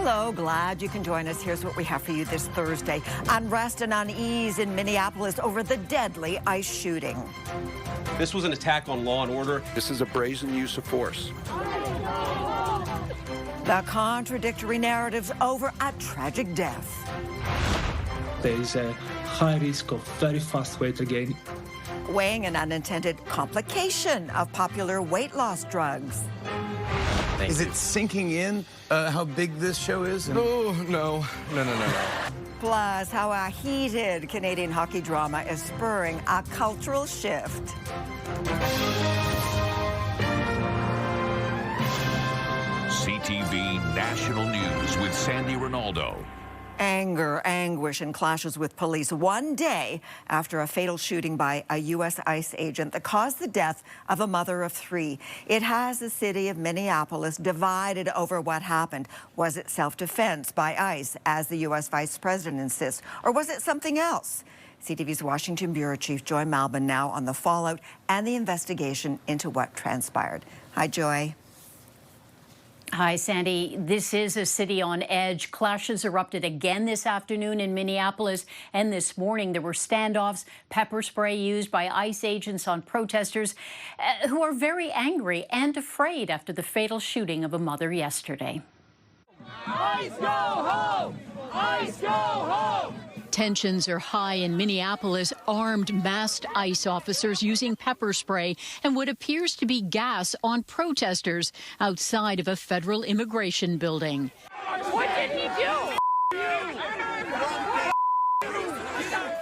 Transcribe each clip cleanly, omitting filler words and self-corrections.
Hello, glad you can join us. Here's what we have for you this Thursday. Unrest and unease in Minneapolis over the deadly ICE shooting. This was an attack on law and order. This is a brazen use of force. The contradictory narratives over a tragic death. There is a high risk of very fast weight gain. Weighing an unintended complication of popular weight loss drugs. Is it sinking in how big this show is? Oh, no. Plus, how a heated Canadian hockey drama is spurring a cultural shift. CTV National News with Sandy Ronaldo. Anger, anguish, and clashes with police one day after a fatal shooting by a U.S. ICE agent that caused the death of a mother of 3. It has the city of Minneapolis divided over what happened. Was it self-defense by ICE, as the U.S. Vice President insists, or was it something else? CTV's Washington Bureau Chief Joy Malbon now on the fallout and the investigation into what transpired. Hi, Joy. Hi, Sandy. This is a city on edge. Clashes erupted again this afternoon in Minneapolis, and this morning there were standoffs, pepper spray used by ICE agents on protesters who are very angry and afraid after the fatal shooting of a mother yesterday. ICE go home! ICE go home! Tensions are high in Minneapolis. Armed, masked ICE officers using pepper spray and what appears to be gas on protesters outside of a federal immigration building. What did he do?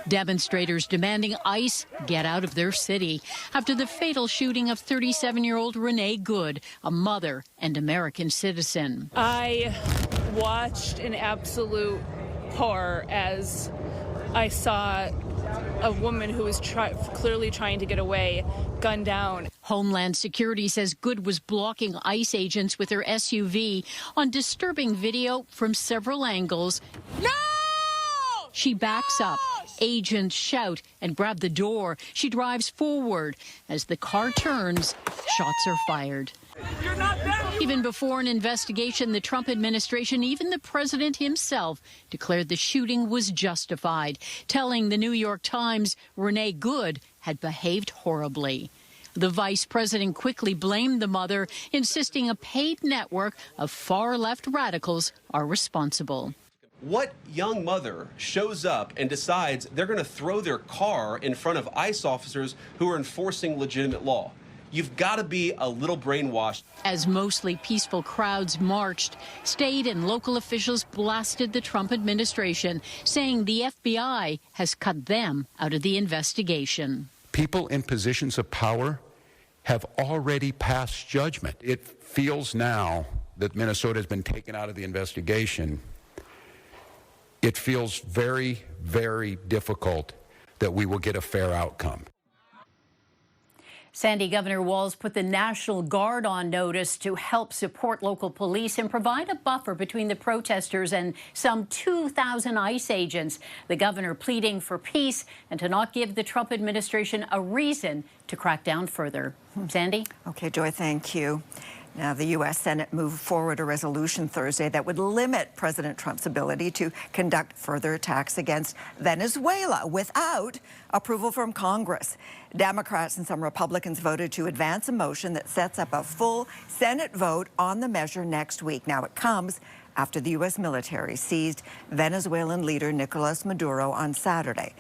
Demonstrators demanding ICE get out of their city after the fatal shooting of 37-year-old Renee Good, a mother and American citizen. I watched in absolute horror as I saw a woman who was clearly trying to get away, gunned down. Homeland Security says Good was blocking ICE agents with her SUV on disturbing video from several angles. No! She backs up. Agents shout and grab the door. She drives forward. As the car turns, shots are fired. You're not there! Even before an investigation, the Trump administration, even the president himself, declared the shooting was justified, telling the New York Times Renee Good had behaved horribly. The vice president quickly blamed the mother, insisting a paid network of far-left radicals are responsible. What young mother shows up and decides they're going to throw their car in front of ICE officers who are enforcing legitimate law? You've got to be a little brainwashed. As mostly peaceful crowds marched, state and local officials blasted the Trump administration, saying the FBI has cut them out of the investigation. People in positions of power have already passed judgment. It feels now that Minnesota has been taken out of the investigation. It feels very, very difficult that we will get a fair outcome. Sandy, Governor Walz put the National Guard on notice to help support local police and provide a buffer between the protesters and some 2,000 ICE agents. The governor pleading for peace and to not give the Trump administration a reason to crack down further. Sandy? Okay, Joy, thank you. Now, the U.S. Senate moved forward a resolution Thursday that would limit President Trump's ability to conduct further attacks against Venezuela without approval from Congress. Democrats and some Republicans voted to advance a motion that sets up a full Senate vote on the measure next week. Now, it comes after the U.S. military seized Venezuelan leader Nicolas Maduro on Saturday.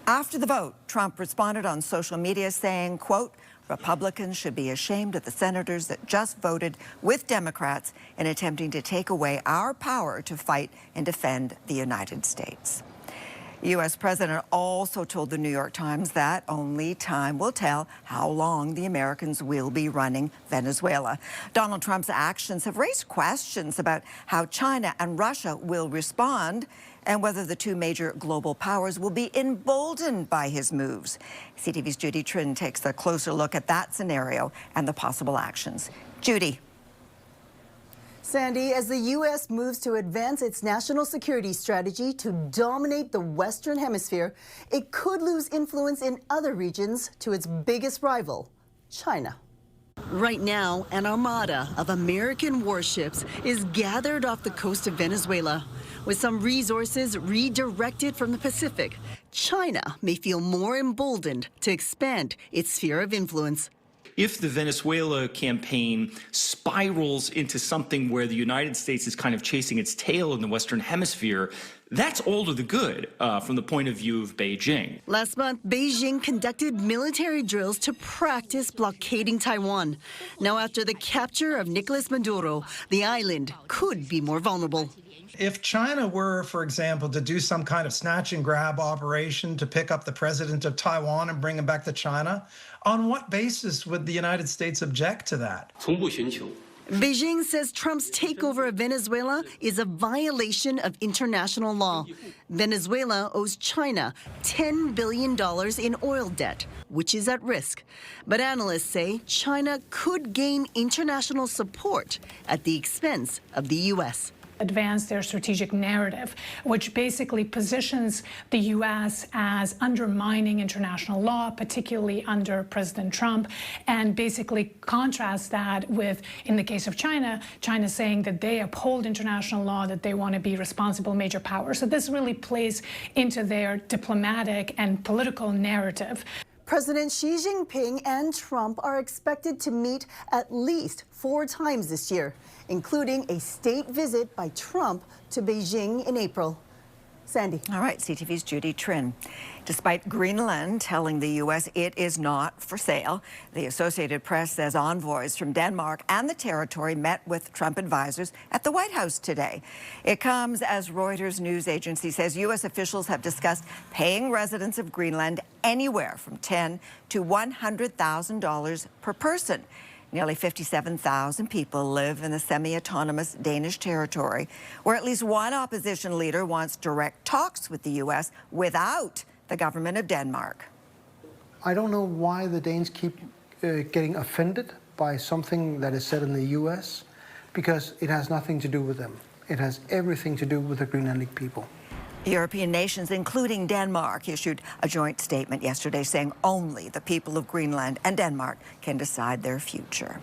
After the vote, Trump responded on social media saying, quote, Republicans should be ashamed of the senators that just voted with Democrats in attempting to take away our power to fight and defend the United States. The U.S. president also told the New York Times that only time will tell how long the Americans will be running Venezuela. Donald Trump's actions have raised questions about how China and Russia will respond and whether the two major global powers will be emboldened by his moves. CTV's Judy Trin takes a closer look at that scenario and the possible actions. Judy. Sandy, as the U.S. moves to advance its national security strategy to dominate the Western Hemisphere, it could lose influence in other regions to its biggest rival, China. Right now, an armada of American warships is gathered off the coast of Venezuela. With some resources redirected from the Pacific, China may feel more emboldened to expand its sphere of influence. If the Venezuela campaign spirals into something where the United States is kind of chasing its tail in the Western Hemisphere, that's all to the good from the point of view of Beijing. Last month, Beijing conducted military drills to practice blockading Taiwan. Now, after the capture of Nicolas Maduro, the island could be more vulnerable. If China were, for example, to do some kind of snatch and grab operation to pick up the president of Taiwan and bring him back to China, on what basis would the United States object to that? Beijing says Trump's takeover of Venezuela is a violation of international law. Venezuela owes China $10 billion in oil debt, which is at risk. But analysts say China could gain international support at the expense of the U.S. advance their strategic narrative, which basically positions the U.S. as undermining international law, particularly under President Trump, and basically contrasts that with, in the case of China, China saying that they uphold international law, that they want to be responsible major power. So this really plays into their diplomatic and political narrative. President Xi Jinping and Trump are expected to meet at least 4 times this year, including a state visit by Trump to Beijing in April. Sandy. All right, CTV's Judy Trin. Despite Greenland telling the U.S. it is not for sale, the Associated Press says envoys from Denmark and the territory met with Trump advisors at the White House today. It comes as Reuters news agency says U.S. officials have discussed paying residents of Greenland anywhere from $10,000 to $100,000 per person. Nearly 57,000 people live in the semi-autonomous Danish territory, where at least one opposition leader wants direct talks with the U.S. without the government of Denmark. I don't know why the Danes keep getting offended by something that is said in the U.S., because it has nothing to do with them. It has everything to do with the Greenlandic people. European nations, including Denmark, issued a joint statement yesterday saying only the people of Greenland and Denmark can decide their future.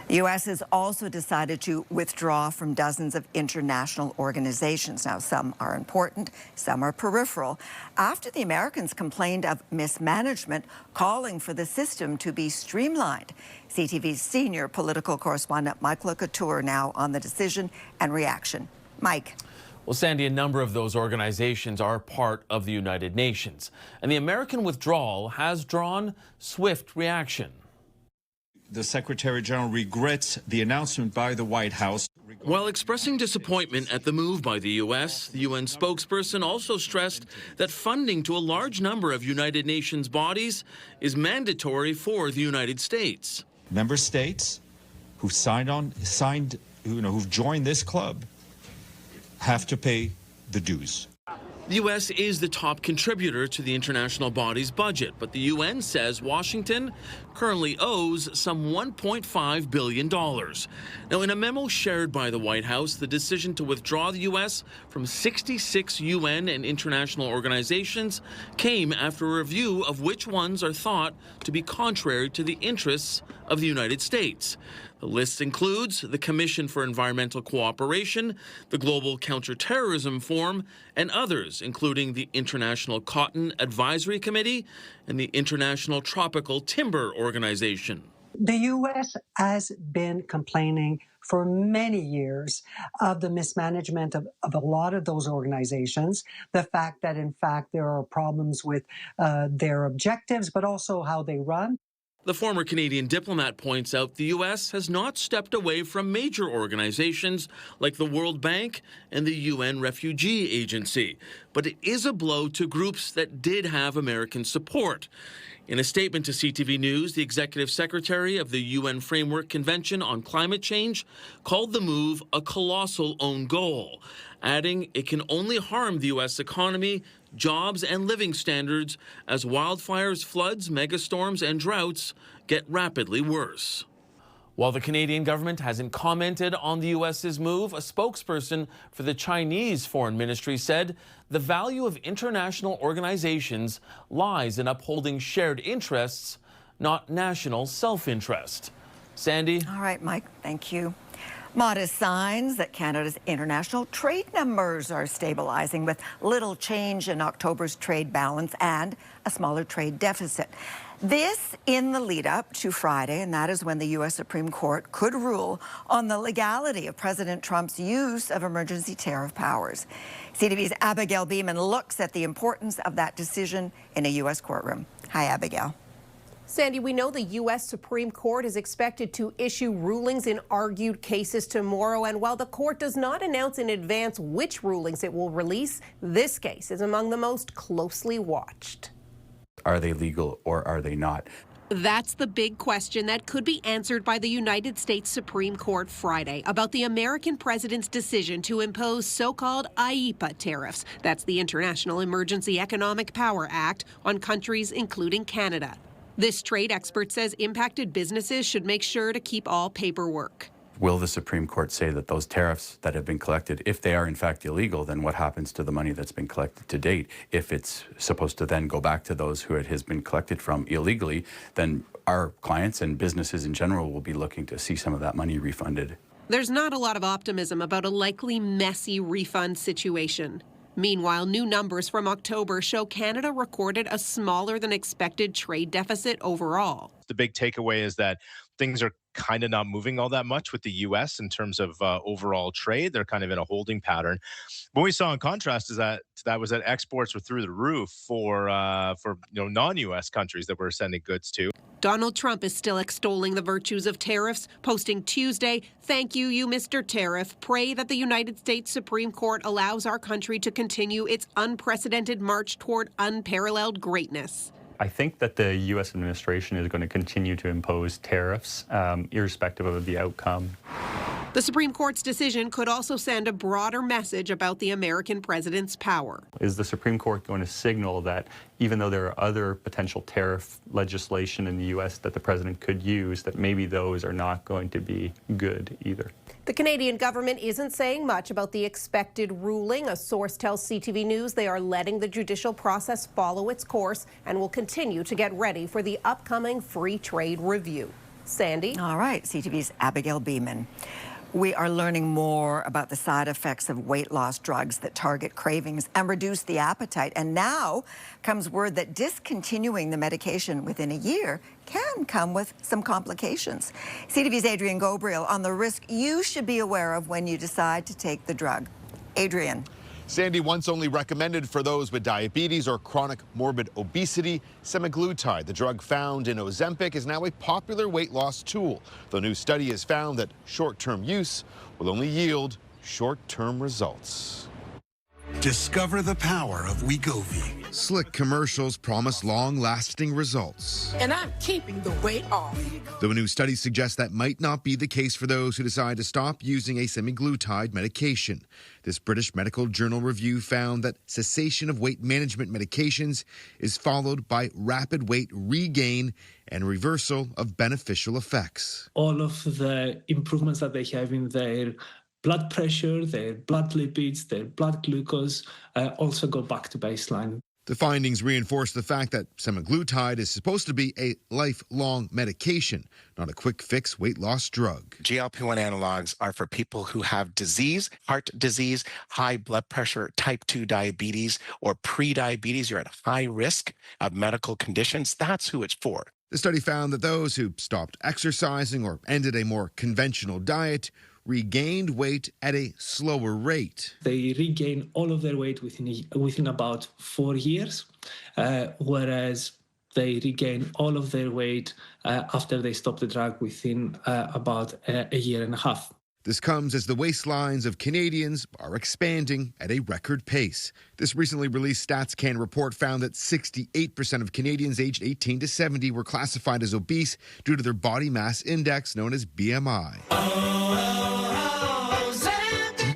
The U.S. has also decided to withdraw from dozens of international organizations. Now, some are important, some are peripheral, after the Americans complained of mismanagement, calling for the system to be streamlined. CTV's senior political correspondent Mike LeCouture now on the decision and reaction. Mike. Well, Sandy, a number of those organizations are part of the United Nations, and the American withdrawal has drawn swift reaction. The Secretary General regrets the announcement by the White House. While expressing disappointment at the move by the U.S., the UN spokesperson also stressed that funding to a large number of United Nations bodies is mandatory for the United States. Member states who've who've joined this club have to pay the dues. The U.S. is the top contributor to the international body's budget, but the UN says Washington currently owes some $1.5 billion. Now, in a memo shared by the White House, the decision to withdraw the U.S. from 66 UN and international organizations came after a review of which ones are thought to be contrary to the interests of the United States. The list includes the Commission for Environmental Cooperation, the Global Counterterrorism Forum, and others, including the International Cotton Advisory Committee and the International Tropical Timber Organization. The U.S. has been complaining for many years of the mismanagement of a lot of those organizations, the fact that, in fact, there are problems with their objectives, but also how they run. The former Canadian diplomat points out the U.S. has not stepped away from major organizations like the World Bank and the UN Refugee Agency, but it is a blow to groups that did have American support. In a statement to CTV News, the executive secretary of the UN Framework Convention on Climate Change called the move a colossal own goal, adding it can only harm the U.S. economy, jobs, and living standards as wildfires, floods, megastorms, and droughts get rapidly worse. While the Canadian government hasn't commented on the U.S.'s move, a spokesperson for the Chinese Foreign Ministry said the value of international organizations lies in upholding shared interests, not national self-interest. Sandy? All right, Mike, thank you. Modest signs that Canada's international trade numbers are stabilizing with little change in October's trade balance and a smaller trade deficit. This in the lead up to Friday, and that is when the U.S. Supreme Court could rule on the legality of President Trump's use of emergency tariff powers. CTV's Abigail Beeman looks at the importance of that decision in a U.S. courtroom. Hi, Abigail. Sandy, we know the U.S. Supreme Court is expected to issue rulings in argued cases tomorrow. And while the court does not announce in advance which rulings it will release, this case is among the most closely watched. Are they legal or are they not? That's the big question that could be answered by the United States Supreme Court Friday about the American president's decision to impose so-called IEEPA tariffs. That's the International Emergency Economic Power Act on countries including Canada. This trade expert says impacted businesses should make sure to keep all paperwork. Will the Supreme Court say that those tariffs that have been collected, if they are in fact illegal, then what happens to the money that's been collected to date? If it's supposed to then go back to those who it has been collected from illegally, then our clients and businesses in general will be looking to see some of that money refunded. There's not a lot of optimism about a likely messy refund situation. Meanwhile, new numbers from October show Canada recorded a smaller than expected trade deficit overall. The big takeaway is that things are kind of not moving all that much with the U.S. in terms of overall trade. They're kind of in a holding pattern. What we saw in contrast is that exports were through the roof for non-U.S. countries that we're sending goods to. Donald Trump is still extolling the virtues of tariffs, posting Tuesday, "Thank you, Mr. Tariff. Pray that the United States Supreme Court allows our country to continue its unprecedented march toward unparalleled greatness." I think that the U.S. administration is going to continue to impose tariffs, irrespective of the outcome. The Supreme Court's decision could also send a broader message about the American president's power. Is the Supreme Court going to signal that even though there are other potential tariff legislation in the U.S. that the president could use, that maybe those are not going to be good either? The Canadian government isn't saying much about the expected ruling. A source tells CTV News they are letting the judicial process follow its course and will continue to get ready for the upcoming free trade review. Sandy? All right, CTV's Abigail Beeman. We are learning more about the side effects of weight loss drugs that target cravings and reduce the appetite. And now comes word that discontinuing the medication within a year can come with some complications. CTV's Adrian Gobriel on the risk you should be aware of when you decide to take the drug. Adrian. Sandy, once only recommended for those with diabetes or chronic morbid obesity, semaglutide, the drug found in Ozempic, is now a popular weight loss tool. The new study has found that short-term use will only yield short-term results. Discover the power of Wegovy. Slick commercials promise long-lasting results. And I'm keeping the weight off. Though a new study suggests that might not be the case for those who decide to stop using a semaglutide medication. This British Medical Journal review found that cessation of weight management medications is followed by rapid weight regain and reversal of beneficial effects. All of the improvements that they have in their blood pressure, their blood lipids, their blood glucose also go back to baseline. The findings reinforce the fact that semaglutide is supposed to be a lifelong medication, not a quick fix weight loss drug. GLP-1 analogs are for people who have disease, heart disease, high blood pressure, type 2 diabetes, or pre-diabetes. You're at high risk of medical conditions. That's who it's for. The study found that those who stopped exercising or ended a more conventional diet regained weight at a slower rate. They regain all of their weight within about 4 years, whereas they regain all of their weight after they stop the drug within about a year and a half. This comes as the waistlines of Canadians are expanding at a record pace. This recently released StatsCan report found that 68% of Canadians aged 18 to 70 were classified as obese due to their body mass index known as BMI.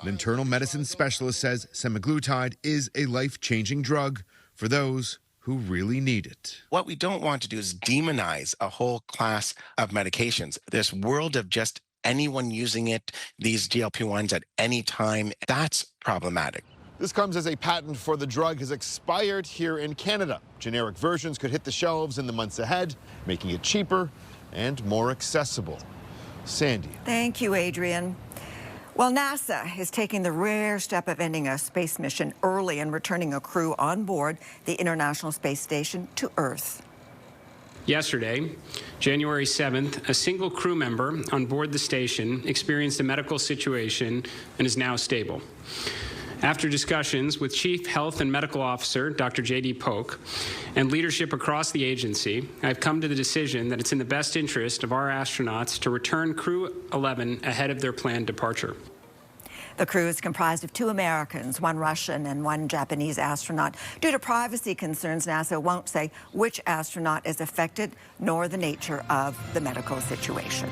An internal medicine specialist says semaglutide is a life-changing drug for those who really need it. What we don't want to do is demonize a whole class of medications. This world of just anyone using it, these GLP-1s at any time, that's problematic. This comes as a patent for the drug has expired here in Canada. Generic versions could hit the shelves in the months ahead, making it cheaper and more accessible. Sandy. Thank you, Adrian. Well, NASA is taking the rare step of ending a space mission early and returning a crew on board the International Space Station to Earth. Yesterday, January 7th, a single crew member on board the station experienced a medical situation and is now stable. After discussions with Chief Health and Medical Officer Dr. J.D. Polk and leadership across the agency, I've come to the decision that it's in the best interest of our astronauts to return Crew 11 ahead of their planned departure. The crew is comprised of 2 Americans, 1 Russian and 1 Japanese astronaut. Due to privacy concerns, NASA won't say which astronaut is affected nor the nature of the medical situation.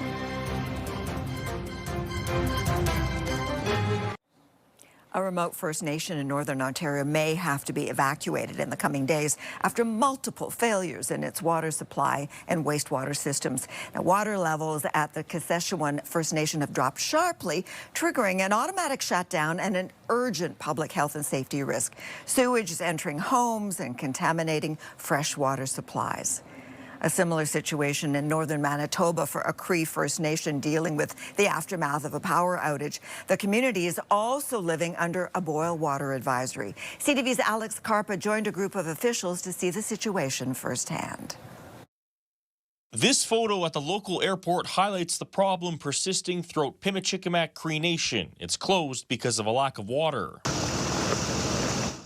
A remote First Nation in Northern Ontario may have to be evacuated in the coming days after multiple failures in its water supply and wastewater systems. Now, water levels at the Saskatchewan First Nation have dropped sharply, triggering an automatic shutdown and an urgent public health and safety risk. Sewage is entering homes and contaminating fresh water supplies. A similar situation in northern Manitoba for a Cree First Nation dealing with the aftermath of a power outage. The community is also living under a boil water advisory. CTV's Alex Carpa joined a group of officials to see the situation firsthand. This photo at the local airport highlights the problem persisting throughout Pimichikamak Cree Nation. It's closed because of a lack of water.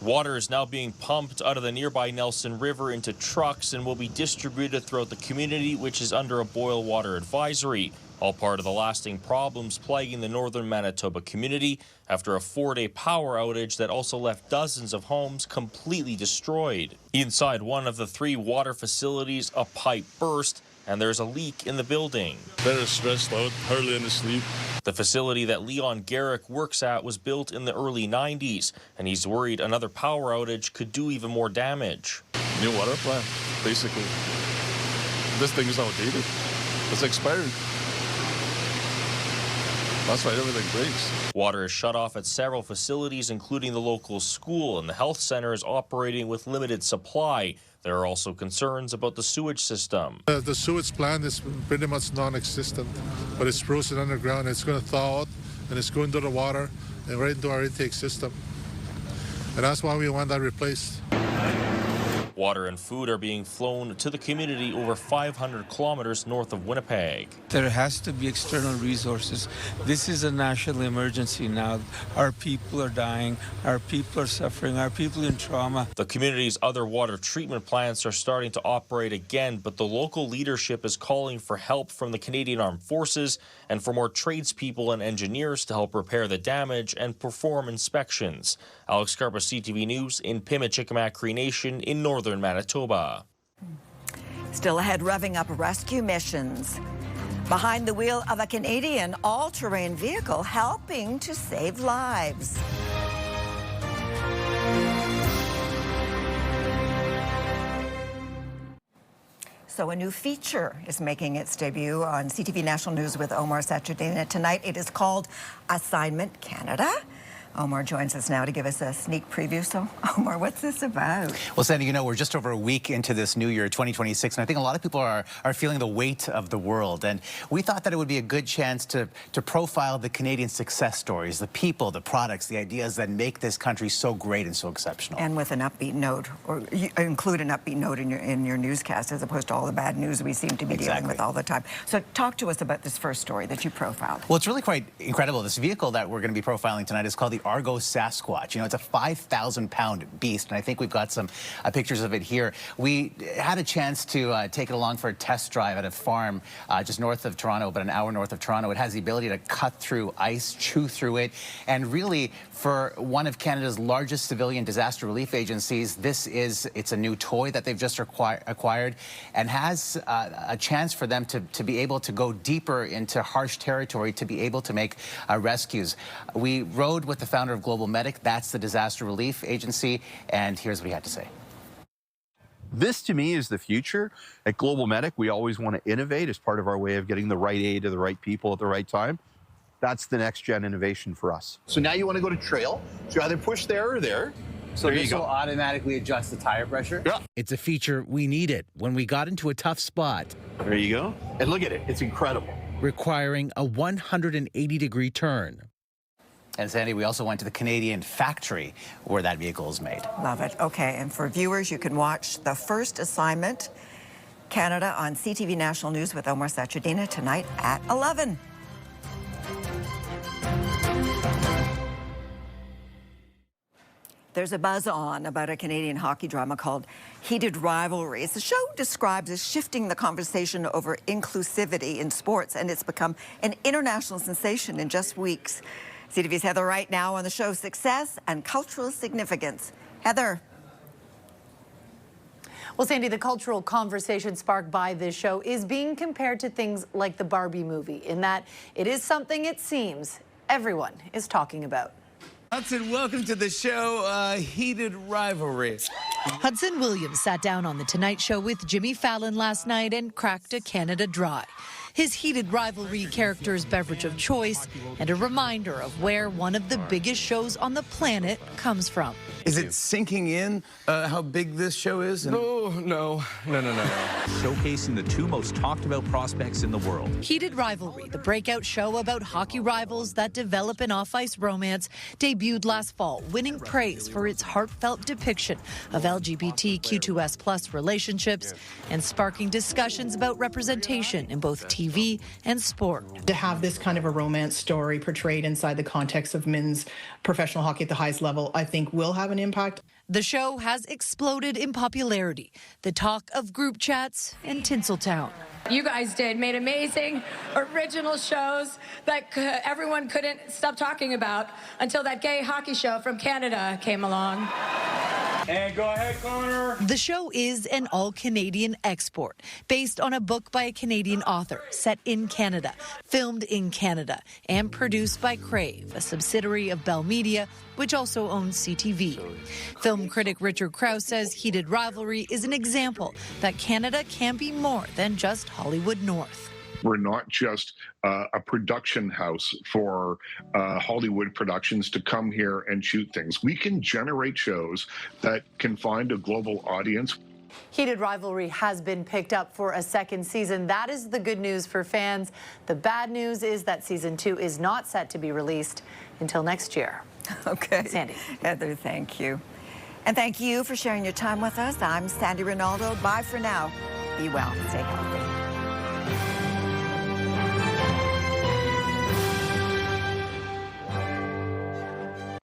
Water is now being pumped out of the nearby Nelson River into trucks and will be distributed throughout the community, which is under a boil water advisory, all part of the lasting problems plaguing the northern Manitoba community after a 4-day power outage that also left dozens of homes completely destroyed. Inside one of the 3 water facilities, a pipe burst, and there's a leak in the building. Very stressed out, hardly any sleep. The facility that Leon Garrick works at was built in the early 90s, and he's worried another power outage could do even more damage. New water plant, basically. This thing is outdated. It's expired. That's why everything breaks. Water is shut off at several facilities, including the local school, and the health center is operating with limited supply. There are also concerns about the sewage system. The sewage plant is pretty much non-existent, but it's frozen underground. It's going to thaw out, and it's going to the water and right into our intake system. And that's why we want that replaced. Water and food are being flown to the community over 500 kilometers north of Winnipeg. There has to be external resources. This is a national emergency now. Our people are dying. Our people are suffering. Our people in trauma. The community's other water treatment plants are starting to operate again, but the local leadership is calling for help from the Canadian Armed Forces and for more tradespeople and engineers to help repair the damage and perform inspections. Alex Carpa, CTV News in Pimichikamak Cree Nation in northern Manitoba. Still ahead, revving up rescue missions. Behind the wheel of a Canadian all-terrain vehicle helping to save lives. So a new feature is making its debut on CTV National News with Omar Sachedina tonight. It is called Assignment Canada. Omar joins us now to give us a sneak preview. So, Omar, what's this about? Well, Sandy, you know, we're just over a week into this new year, 2026, and I think a lot of people are feeling the weight of the world. And we thought that it would be a good chance to profile the Canadian success stories, the people, the products, the ideas that make this country so great and so exceptional. And with an upbeat note, or include an upbeat note in your newscast, as opposed to all the bad news we seem to be dealing with all the time. So talk to us about this first story that you profiled. Well, it's really quite incredible. This vehicle that we're going to be profiling tonight is called the Argo Sasquatch. You know, it's a 5,000-pound beast, and I think we've got some pictures of it here. We had a chance to take it along for a test drive at a farm just north of Toronto, about an hour north of Toronto. It has the ability to cut through ice, chew through it, and really, for one of Canada's largest civilian disaster relief agencies, it's a new toy that they've just acquired, and has a chance for them to be able to go deeper into harsh territory, to be able to make rescues. We rode with the founder of Global Medic, that's the disaster relief agency, and here's what he had to say. This, to me, is the future. At Global Medic, we always want to innovate as part of our way of getting the right aid to the right people at the right time. That's the next-gen innovation for us. So now you want to go to trail, so you either push there or there. So this will automatically adjust the tire pressure? Yeah. It's a feature we needed when we got into a tough spot. There you go. And look at it. It's incredible. requiring a 180-degree turn. And Sandy, we also went to the Canadian factory where that vehicle is made. Love it. Okay, and for viewers, you can watch The First Assignment Canada on CTV National News with Omar Sachedina tonight at 11. There's a buzz on about a Canadian hockey drama called Heated Rivalries. The show describes as shifting the conversation over inclusivity in sports, and it's become an international sensation in just weeks. CTV's Heather Wright now on the show's success and cultural significance. Heather. Well, Sandy, the cultural conversation sparked by this show is being compared to things like the Barbie movie, in that it is something it seems everyone is talking about. Hudson, welcome to the show, Heated Rivalry. Hudson Williams sat down on The Tonight Show with Jimmy Fallon last night and cracked a Canada dry. His Heated Rivalry character's beverage of choice and a reminder of where one of the biggest shows on the planet comes from. Is it sinking in how big this show is? No. Showcasing the two most talked about prospects in the world. Heated Rivalry, the breakout show about hockey rivals that develop an off-ice romance, debuted last fall, winning praise for its heartfelt depiction of LGBTQ2S+ relationships and sparking discussions about representation in both TV and sport. To have this kind of a romance story portrayed inside the context of men's professional hockey at the highest level, I think will have an impact. The show has exploded in popularity, the talk of group chats and Tinseltown. You guys made amazing, original shows that everyone couldn't stop talking about until that gay hockey show from Canada came along. And go ahead, Connor. The show is an all-Canadian export, based on a book by a Canadian author, set in Canada, filmed in Canada, and produced by Crave, a subsidiary of Bell Media, which also owns CTV. Film critic Richard Krause says Heated Rivalry is an example that Canada can be more than just Hollywood North. We're not just a production house for Hollywood productions to come here and shoot things. We can generate shows that can find a global audience. Heated Rivalry has been picked up for a second season. That is the good news for fans. The bad news is that season 2 is not set to be released until next year. Okay. Sandy. Heather, thank you. And thank you for sharing your time with us. I'm Sandy Ronaldo. Bye for now. Be well. Stay healthy.